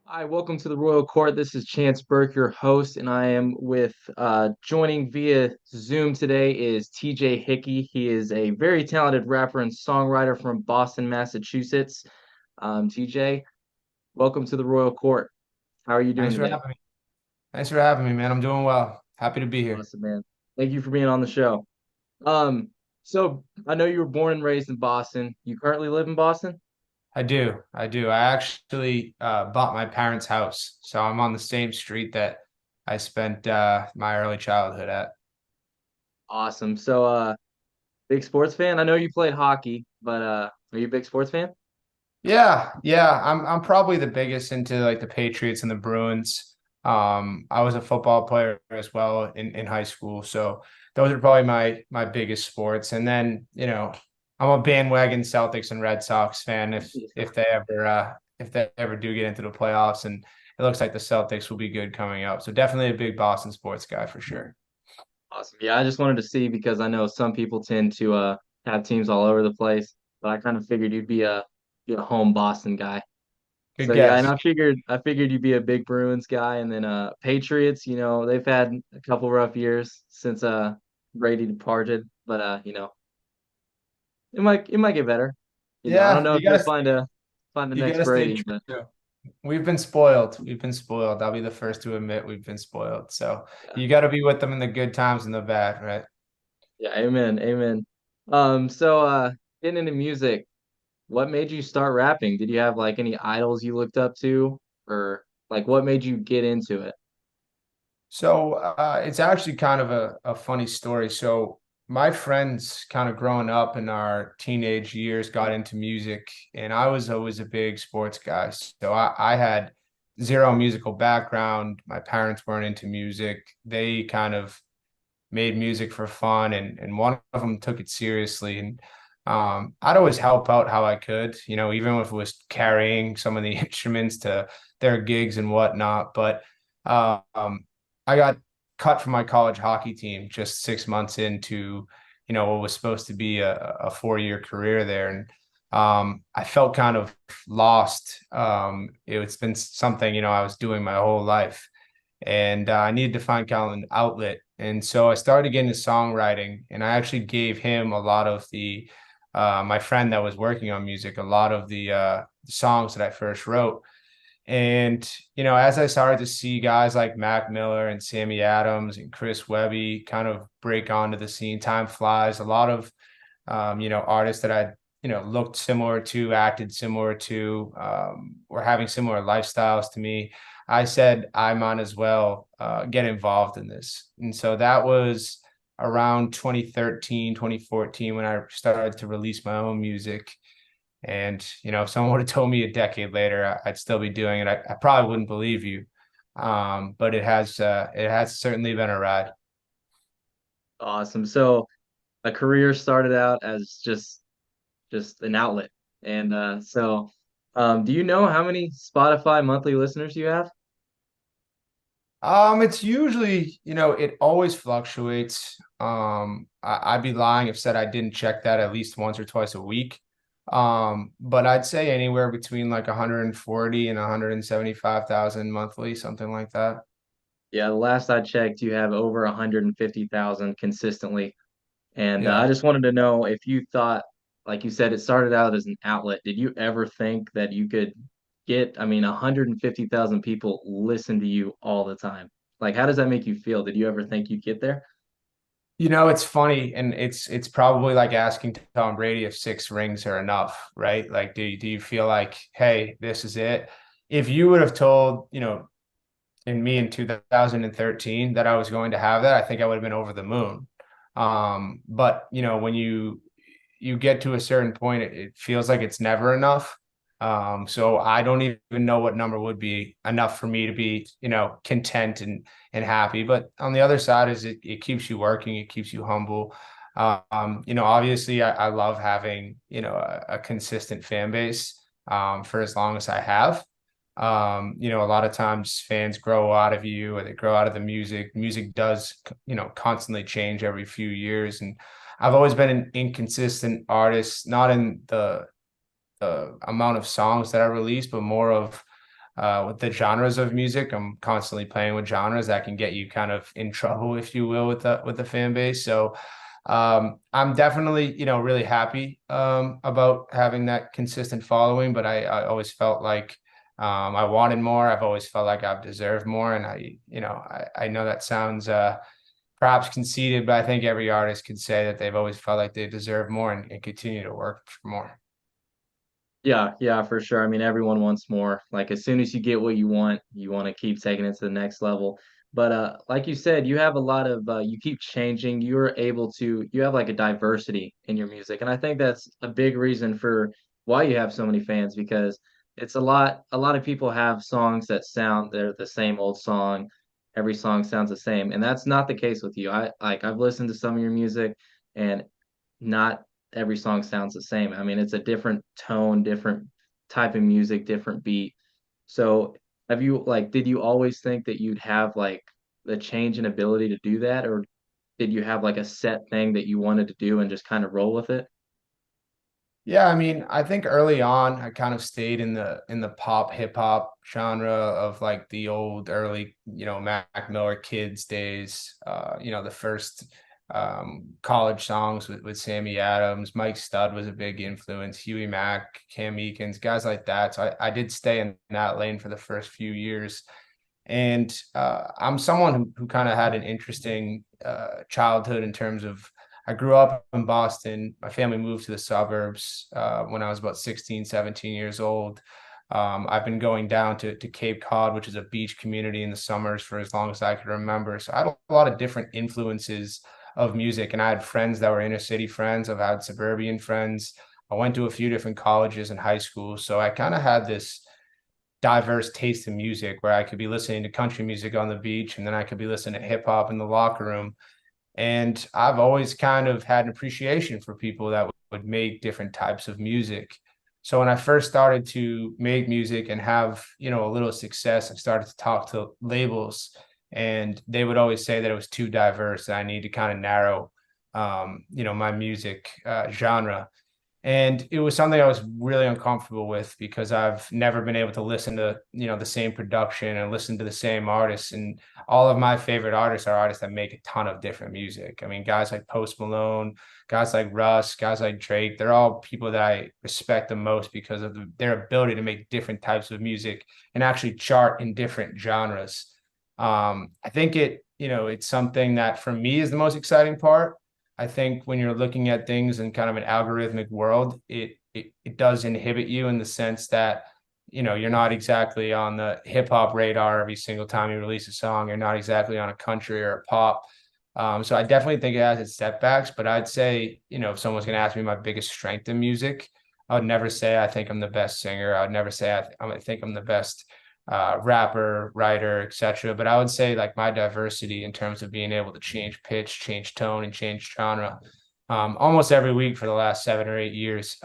Hi, welcome to the Royal Court. This is Chance Burke, your host, and I am with joining via Zoom today is TJ Hickey. He is a very talented rapper and songwriter from Boston, Massachusetts. TJ, welcome to the Royal Court. How are you doing Thanks for today? having me. Thanks for having me, man. I'm doing well. Happy to be here. Awesome, man. Thank you for being on the show. Um, so I know you were born and raised in Boston. You currently live in Boston? I do. I do. I actually bought my parents' house, so I'm on the same street that I spent my early childhood at. Awesome. Big sports fan? I know you played hockey, but are you a big sports fan? Yeah. I'm probably the biggest into like the Patriots and the Bruins. I was a football player as well in high school, so those are probably my biggest sports. And then, I'm a bandwagon Celtics and Red Sox fan if they ever do get into the playoffs, and it looks like the Celtics will be good coming up. So definitely a big Boston sports guy for sure. Awesome. Yeah, I just wanted to see because I know some people tend to have teams all over the place, but I kind of figured you'd be a home Boston guy. Good So yeah, and guess. I figured you'd be a big Bruins guy, and then Patriots, they've had a couple rough years since Brady departed, but it might get better. I don't Yeah, know if you you'll gotta find the you next gotta stay Brady, but true. We've been spoiled. We've been spoiled. I'll be the first to admit we've been spoiled. So yeah, you got to be with them in the good times and the bad, right? yeah, amen, amen. So getting into music. What made you start rapping? Did you have like any idols you looked up to, or like what made you get into it? So it's actually kind of a funny story. So my friends kind of growing up in our teenage years got into music, and I was always a big sports guy. So I had zero musical background. My parents weren't into music. They kind of made music for fun, and one of them took it seriously. And I'd always help out how I could, even if it was carrying some of the instruments to their gigs and whatnot. But um, I got cut from my college hockey team just 6 months into, what was supposed to be a 4-year career there. And I felt kind of lost. It's been something, I was doing my whole life, and I needed to find kind of an outlet. And so I started getting into songwriting, and I actually gave him a lot of my friend that was working on music, a lot of the songs that I first wrote. And, as I started to see guys like Mac Miller and Sammy Adams and Chris Webby kind of break onto the scene, time flies. A lot of, artists that I, looked similar to, acted similar to, were having similar lifestyles to me. I said I might as well get involved in this. And so that was around 2013, 2014 when I started to release my own music. And, if someone would have told me a decade later, I'd still be doing it. I probably wouldn't believe you. But it has certainly been a ride. Awesome. So a career started out as just an outlet, and do you know how many Spotify monthly listeners you have? It's usually, it always fluctuates. I'd be lying if said I didn't check that at least once or twice a week. But I'd say anywhere between like 140 and 175,000 monthly, something like that. Yeah, the last I checked, you have over 150,000 consistently. And I Yeah. just wanted to know if you thought, like you said, it started out as an outlet. Did you ever think that you could get, I mean, 150,000 people listen to you all the time? Like, how does that make you feel? Did you ever think you'd get there? It's funny, and it's probably like asking Tom Brady if 6 rings are enough, right? Like, do you feel like, hey, this is it? If you would have told, in me in 2013 that I was going to have that, I think I would have been over the moon. But when you get to a certain point, it feels like it's never enough. So I don't even know what number would be enough for me to be, content and happy. But on the other side is it keeps you working, it keeps you humble. Obviously I love having, a consistent fan base for as long as I have. A lot of times fans grow out of you or they grow out of the music. Music does, constantly change every few years. And I've always been an inconsistent artist, not in the amount of songs that I release, but more of with the genres of music. I'm constantly playing with genres that can get you kind of in trouble, if you will, with the fan base. So I'm definitely, really happy about having that consistent following, but I always felt like I wanted more. I've always felt like I've deserved more. And I know that sounds perhaps conceited, but I think every artist could say that they've always felt like they deserve more and continue to work for more. Yeah, yeah, for sure. I mean, everyone wants more. Like as soon as you get what you want to keep taking it to the next level. But like you said, you have a lot of you keep changing. You're able to you have like a diversity in your music. And I think that's a big reason for why you have so many fans because it's a lot of people have songs that sound they're the same old song. Every song sounds the same. And that's not the case with you. I've listened to some of your music and not every song sounds the same. I mean, it's a different tone, different type of music, different beat. So, have you like, did you always think that you'd have like the change in ability to do that, or did you have like a set thing that you wanted to do and just kind of roll with it? Yeah, I mean, I think early on I kind of stayed in the pop hip hop genre of like the old early, Mac Miller Kids days, the first college songs with Sammy Adams, Mike Stud was a big influence, Huey Mack, Cam Eakins, guys like that. So I did stay in that lane for the first few years. And I'm someone who kind of had an interesting childhood in terms of I grew up in Boston. My family moved to the suburbs when I was about 16, 17 years old. I've been going down to Cape Cod, which is a beach community in the summers for as long as I could remember. So I had a lot of different influences of music, and I had friends that were inner city friends. I've had suburban friends. I went to a few different colleges and high schools. So I kind of had this diverse taste in music where I could be listening to country music on the beach and then I could be listening to hip hop in the locker room. And I've always kind of had an appreciation for people that would make different types of music. So when I first started to make music and have, a little success, I started to talk to labels and they would always say that it was too diverse and I need to kind of narrow my music genre. And it was something I was really uncomfortable with because I've never been able to listen to, the same production and listen to the same artists. And all of my favorite artists are artists that make a ton of different music. I mean, guys like Post Malone, guys like Russ, guys like Drake, they're all people that I respect the most because of their ability to make different types of music and actually chart in different genres. I think it's something that for me is the most exciting part. I think when you're looking at things in kind of an algorithmic world, it does inhibit you in the sense that, you're not exactly on the hip hop radar every single time you release a song. You're not exactly on a country or a pop. So I definitely think it has its setbacks, but I'd say, if someone's going to ask me my biggest strength in music, I would never say I think I'm the best singer. I would never say I think I'm the best rapper, writer, etc. But I would say like my diversity in terms of being able to change pitch, change tone, and change genre almost every week for the last 7 or 8 years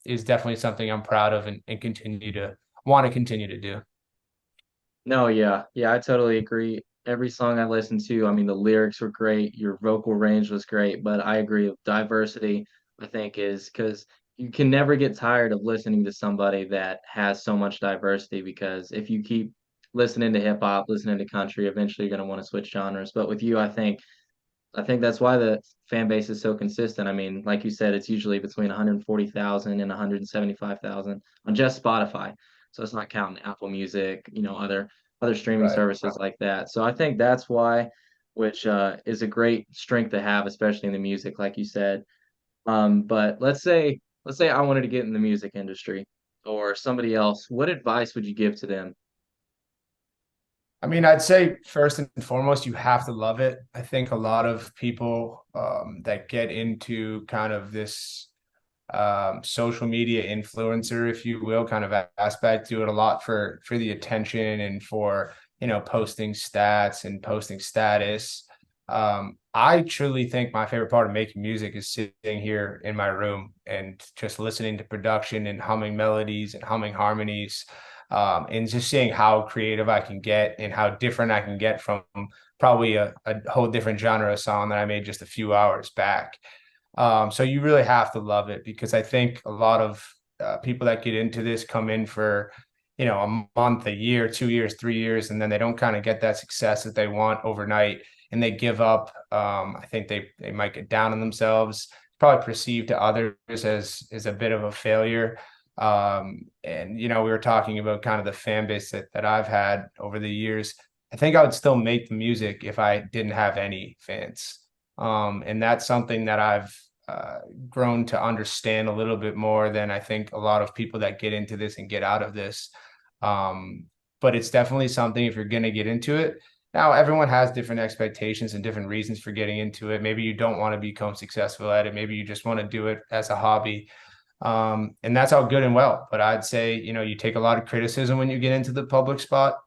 is definitely something I'm proud of and continue to want to continue to do. No, yeah, yeah, I totally agree. Every song I listened to, I mean, the lyrics were great, your vocal range was great, but I agree with diversity, I think is because you can never get tired of listening to somebody that has so much diversity because if you keep listening to hip hop, listening to country, eventually you're going to want to switch genres. But with you, I think that's why the fan base is so consistent. I mean, like you said, it's usually between 140,000 and 175,000 on just Spotify. So it's not counting Apple Music, other streaming Right. services like that. So I think that's why, which is a great strength to have, especially in the music, like you said. But let's say I wanted to get in the music industry or somebody else. What advice would you give to them? I mean, I'd say first and foremost, you have to love it. I think a lot of people that get into kind of this social media influencer, if you will, kind of aspect, do it a lot for the attention and for posting stats and posting status. I truly think my favorite part of making music is sitting here in my room and just listening to production and humming melodies and humming harmonies. And just seeing how creative I can get and how different I can get from probably a whole different genre of song that I made just a few hours back. So you really have to love it because I think a lot of people that get into this come in for a month, a year, 2 years, 3 years, and then they don't kind of get that success that they want overnight and they give up. I think they might get down on themselves, probably perceived to others as a bit of a failure. And we were talking about kind of the fan base that I've had over the years. I think I would still make the music if I didn't have any fans. And that's something that I've grown to understand a little bit more than I think a lot of people that get into this and get out of this. Um, but it's definitely something if you're going to get into it. Now, everyone has different expectations and different reasons for getting into it. Maybe you don't want to become successful at it. Maybe you just want to do it as a hobby. And that's all good and well. But I'd say, you take a lot of criticism when you get into the public spot.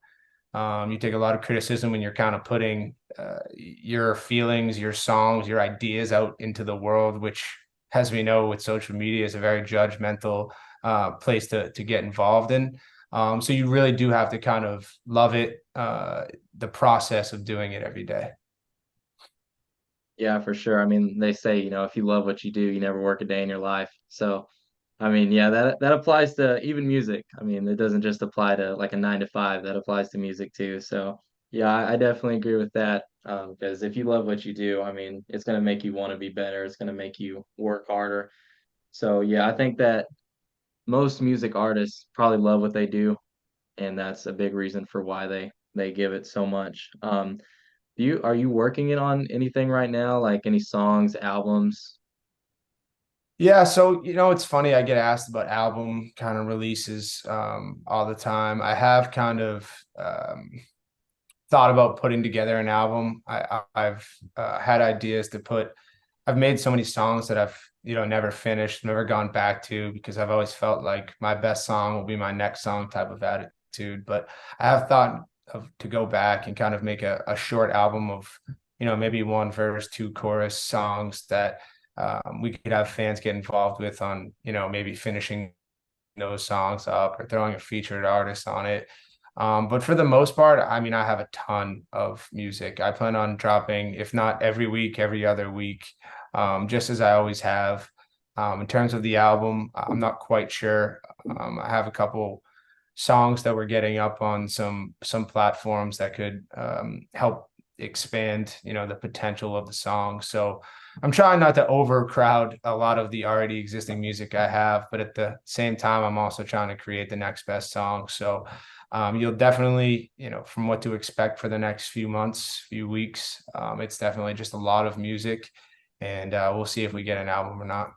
You take a lot of criticism when you're kind of putting your feelings, your songs, your ideas out into the world, which, as we know, with social media, is a very judgmental place to get involved in. So you really do have to kind of love it, the process of doing it every day. Yeah, for sure. I mean, they say, if you love what you do, you never work a day in your life. So, I mean, yeah, that applies to even music. I mean, it doesn't just apply to like a 9 to 5. That applies to music too. So, yeah, I definitely agree with that. Because if you love what you do, I mean, it's gonna make you want to be better. It's gonna make you work harder. So, yeah, I think that most music artists probably love what they do, and that's a big reason for why they give it so much. Are you working it on anything right now, like any songs, albums? Yeah, so it's funny. I get asked about album kind of releases all the time. I have kind of thought about putting together an album. I've had ideas to put. I've made so many songs that I've never finished, never gone back to because I've always felt like my best song will be my next song type of attitude. But I have thought of to go back and kind of make a short album of maybe one verse, two chorus songs that we could have fans get involved with on maybe finishing those songs up or throwing a featured artist on it. But for the most part, I mean, I have a ton of music. I plan on dropping, if not every week, every other week, just as I always have. In terms of the album, I'm not quite sure. I have a couple songs that we're getting up on some platforms that could help expand, the potential of the song. So I'm trying not to overcrowd a lot of the already existing music I have, but at the same time, I'm also trying to create the next best song. So you'll definitely, from what to expect for the next few months, few weeks, it's definitely just a lot of music, and we'll see if we get an album or not.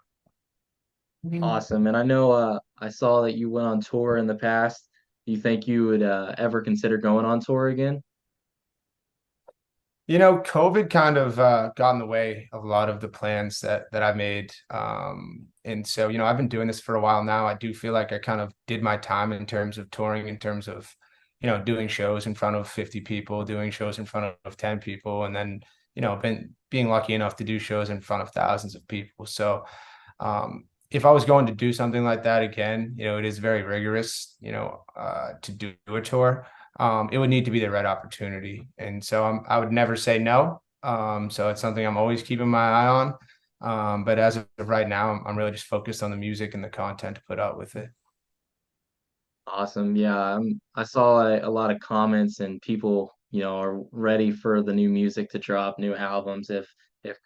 Awesome. And I know I saw that you went on tour in the past. Do you think you would ever consider going on tour again? COVID kind of got in the way of a lot of the plans that I made. And so, I've been doing this for a while now. I do feel like I kind of did my time in terms of touring, in terms of, doing shows in front of 50 people, doing shows in front of 10 people, and then, been being lucky enough to do shows in front of thousands of people. So, if I was going to do something like that again, it is very rigorous, to do a tour. It would need to be the right opportunity. And so I would never say no. So it's something I'm always keeping my eye on. But as of right now, I'm really just focused on the music and the content to put out with it. Awesome. Yeah, I saw a lot of comments and people, are ready for the new music to drop, new albums if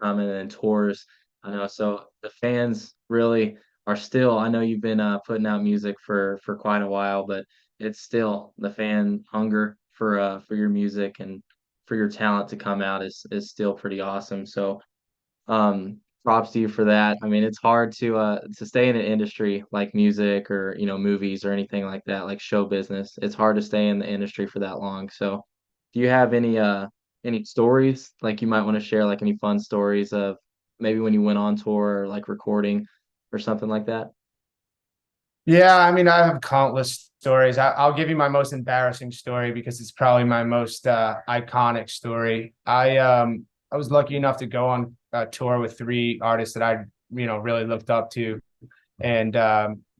coming and tours. I know. So the fans really are still. I know you've been putting out music for quite a while, but it's still the fan hunger for your music and for your talent to come out is still pretty awesome. So props to you for that. I mean, it's hard to stay in an industry like music or, movies or anything like that, like show business. It's hard to stay in the industry for that long. So, do you have any stories like you might want to share, like any fun stories of maybe when you went on tour or like recording or something like that? Yeah, I mean, I have countless stories. I'll give you my most embarrassing story because it's probably my most iconic story. I was lucky enough to go on a tour with three artists that I really looked up to, and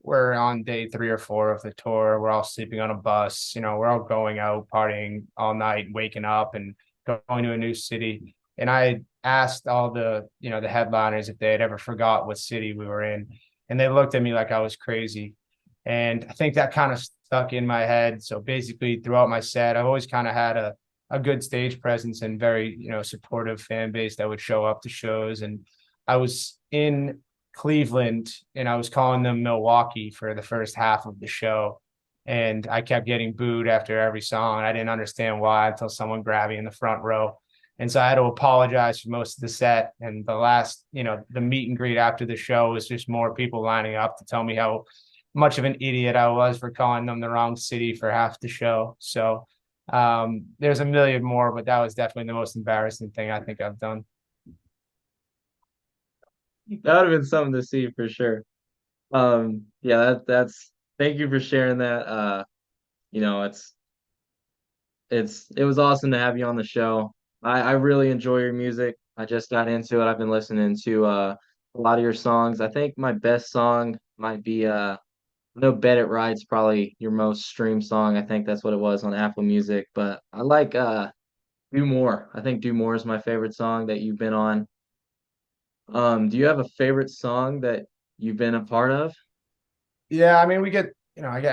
we're on day 3 or 4 of the tour. We're all sleeping on a bus. We're all going out partying all night, waking up and going to a new city. And I asked all the headliners if they had ever forgot what city we were in, and they looked at me like I was crazy. And I think that kind of stuck in my head. So basically, throughout my set, I've always kind of had a good stage presence and very, supportive fan base that would show up to shows. And I was in Cleveland and I was calling them Milwaukee for the first half of the show. And I kept getting booed after every song. I didn't understand why until someone grabbed me in the front row. And so I had to apologize for most of the set. And the last, the meet and greet after the show was just more people lining up to tell me how much of an idiot I was for calling them the wrong city for half the show. So there's a million more, but that was definitely the most embarrassing thing I think I've done. That would have been something to see for sure. Yeah, that's thank you for sharing that. You know, it was awesome to have you on the show. I really enjoy your music. I just got into it. I've been listening to a lot of your songs. I think my best song might be I know Bet It Right's probably your most streamed song. I think that's what it was on Apple Music. But I like Do More. I think Do More is my favorite song that you've been on. Do you have a favorite song that you've been a part of? Yeah, I mean, I get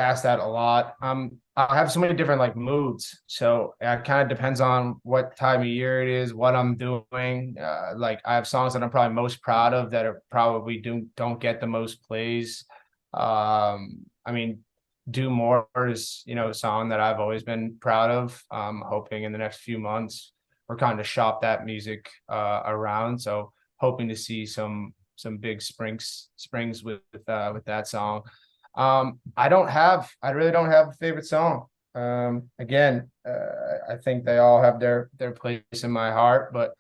asked that a lot. I have so many different like moods, so it kind of depends on what time of year it is, what I'm doing. Like I have songs that I'm probably most proud of that are probably don't get the most plays. I mean, Do More is, a song that I've always been proud of. Hoping in the next few months we're kind of shop that music around. So hoping to see some big springs with that song. I really don't have a favorite song. Again, I think they all have their place in my heart, but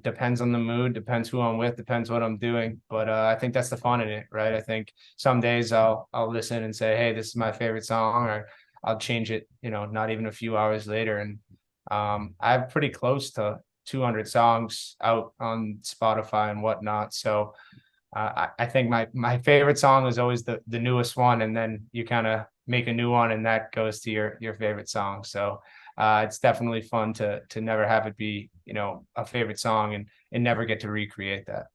depends on the mood, depends who I'm with, depends what I'm doing. But I think that's the fun in it, right? I think some days I'll listen and say, hey, this is my favorite song, or I'll change it, not even a few hours later. And I have pretty close to 200 songs out on Spotify and whatnot. So I think my favorite song is always the newest one, and then you kind of make a new one, and that goes to your favorite song. So it's definitely fun to never have it be a favorite song and never get to recreate that.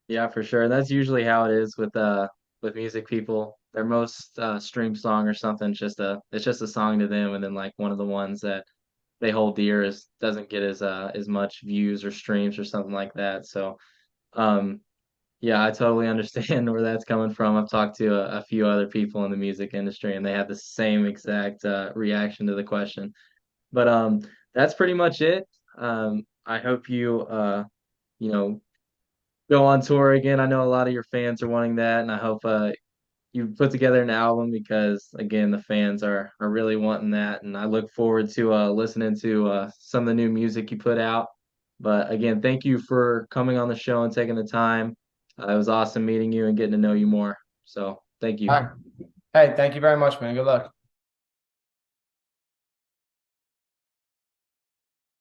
Yeah, for sure. That's usually how it is with music people. Their most streamed song or something, it's just a song to them, and then like one of the ones that they hold dear is doesn't get as much views or streams or something like that. So um yeah, I totally understand where that's coming from. I've talked to a few other people in the music industry, and they had the same exact reaction to the question. But that's pretty much it. I hope you you know go on tour again. I know a lot of your fans are wanting that, and I hope you put together an album because again, the fans are really wanting that, and I look forward to listening to some of the new music you put out. But again, thank you for coming on the show and taking the time. It was awesome meeting you and getting to know you more. So thank All you. right. Hey, thank you very much, man. Good luck.